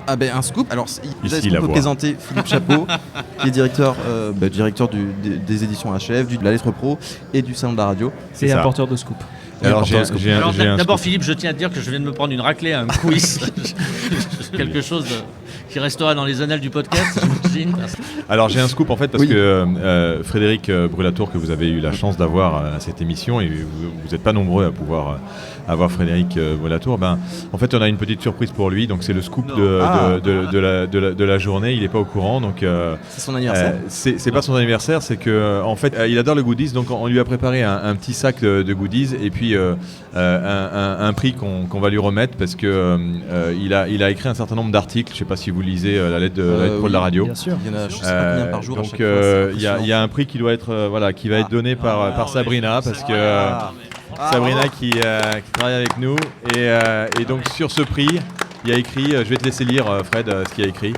Ah ben un scoop. Alors Ici, est-ce qu'on peut présenter Philippe Chapeau, qui est directeur des éditions HF, de la Lettre Pro et du Salon de la Radio. C'est un porteur de scoop. Alors, d'abord, Philippe, je tiens à te dire que je viens de me prendre une raclée à un quiz. Quelque chose qui restera dans les annales du podcast, j'imagine. Alors, j'ai un scoop en fait parce que Frédéric Brulatour, que vous avez eu la chance d'avoir à cette émission, et vous n'êtes pas nombreux à pouvoir avoir Frédéric Brulatour, en fait, on a une petite surprise pour lui. Donc, c'est le scoop de la journée. Il n'est pas au courant. Donc, c'est son anniversaire. C'est pas son anniversaire, c'est que en fait, il adore le goodies. Donc, on lui a préparé un petit sac de goodies et puis un prix qu'on va lui remettre parce que il a écrit un certain nombre d'articles. Je ne sais pas si vous lisez la lettre pro de la radio. Bien sûr. Il y en a, je sais pas combien par jour. Donc il y a un prix qui doit être qui va être donné par Sabrina parce que Sabrina qui travaille avec nous et donc sur ce prix il y a écrit, je vais te laisser lire Fred ce qu'il y a écrit.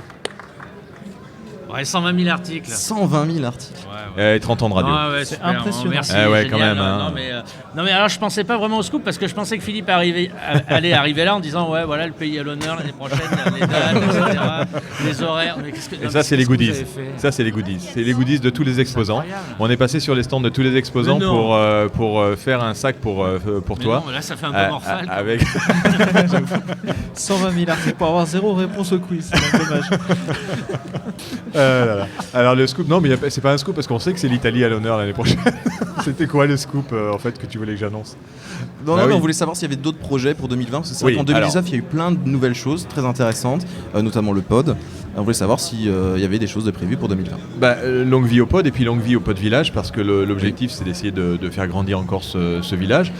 Ouais, 120 000 articles. 120 000 articles. Et 30 ans de radio. C'est impressionnant. Merci, ouais, génial. quand même. Non mais alors je pensais pas vraiment au scoop parce que je pensais que Philippe allait arriver là en disant ouais voilà le pays à l'honneur l'année prochaine, les dates, etc., les horaires. Mais et ça c'est les goodies. Ça c'est les goodies. C'est les goodies de tous les exposants. On est passé sur les stands de tous les exposants pour faire un sac pour toi. Non, là ça fait un peu morphal. Avec 120 000 articles pour avoir 0 réponse au quiz. C'est dommage. Alors le scoop, non mais c'est pas un scoop parce qu'on sait que c'est l'Italie à l'honneur l'année prochaine. C'était quoi le scoop en fait que tu voulais que j'annonce? Non, on voulait savoir s'il y avait d'autres projets pour 2020 parce que c'est vrai qu'en 2019 il y a eu plein de nouvelles choses très intéressantes, notamment le pod. On voulait savoir s'il y avait des choses de prévues pour 2020. Longue vie au pod et puis longue vie au pod village parce que l'objectif c'est d'essayer de faire grandir encore ce village.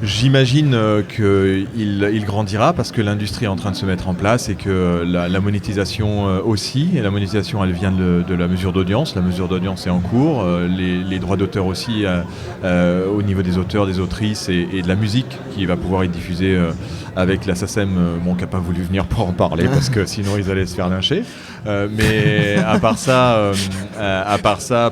J'imagine qu'il grandira parce que l'industrie est en train de se mettre en place et que la monétisation aussi. Et la monétisation, elle vient de la mesure d'audience. La mesure d'audience est en cours. Les droits d'auteur aussi au niveau des auteurs, des autrices et de la musique qui va pouvoir être diffusée avec la SACEM, qui n'a pas voulu venir pour en parler parce que sinon ils allaient se faire lyncher. Mais à part ça,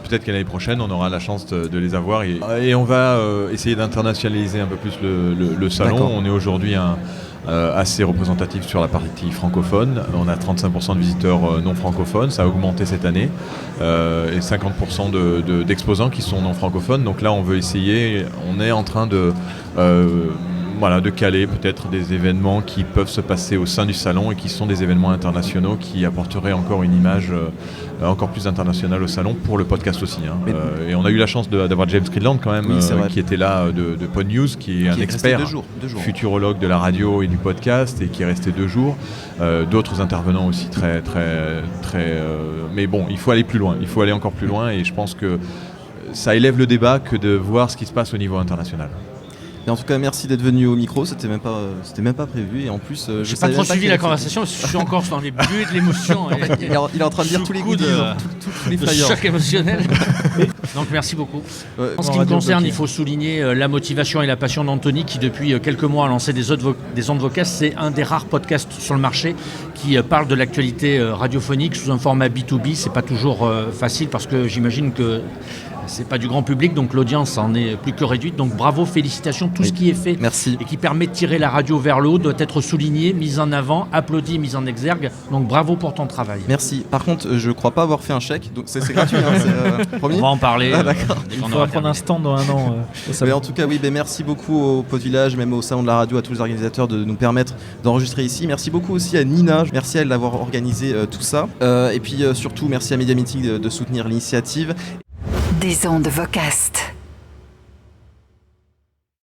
peut-être qu'à l'année prochaine, on aura la chance de les avoir et on va essayer d'internationaliser un peu plus le salon. D'accord. On est aujourd'hui assez représentatif sur la partie francophone. On a 35% de visiteurs non francophones, ça a augmenté cette année, et 50% d'exposants qui sont non francophones. Donc là, on veut essayer, on est en train de caler peut-être des événements qui peuvent se passer au sein du salon et qui sont des événements internationaux qui apporteraient encore une image encore plus internationale au salon pour le podcast aussi. Et on a eu la chance d'avoir James Cridland quand même, qui était là de Pod News, qui est un expert, 2 jours. futurologue de la radio et du podcast et qui est resté 2 jours. D'autres intervenants aussi très, très, très... mais bon, il faut aller plus loin, il faut aller encore plus loin et je pense que ça élève le débat que de voir ce qui se passe au niveau international. Et en tout cas, merci d'être venu au micro. C'était même pas prévu. Et en plus, j'ai pas trop suivi la conversation. Je suis encore dans les buts de l'émotion. Il est en train de lire tous les goodies, tous les flyers. Choc émotionnel. Donc merci beaucoup. En ce qui me concerne, il faut souligner la motivation et la passion d'Anthony qui depuis quelques mois a lancé des ondes vocales. C'est un des rares podcasts sur le marché qui parle de l'actualité radiophonique sous un format B2B. C'est pas toujours facile parce que j'imagine que c'est pas du grand public, donc l'audience en est plus que réduite. Donc bravo, félicitations, tout ce qui est fait et qui permet de tirer la radio vers le haut doit être souligné, mis en avant, applaudi, mis en exergue. Donc bravo pour ton travail. Merci. Par contre, je crois pas avoir fait un chèque, donc c'est gratuit. Promis. On va en parler. D'accord. Il faudra prendre un stand dans 1 an. Mais en tout cas, merci beaucoup au Pod Village, même au Salon de la Radio, à tous les organisateurs de nous permettre d'enregistrer ici. Merci beaucoup aussi à Nina. Merci à elle d'avoir organisé tout ça. Et puis surtout, merci à Media Meeting de soutenir l'initiative. Des ondes Vocast.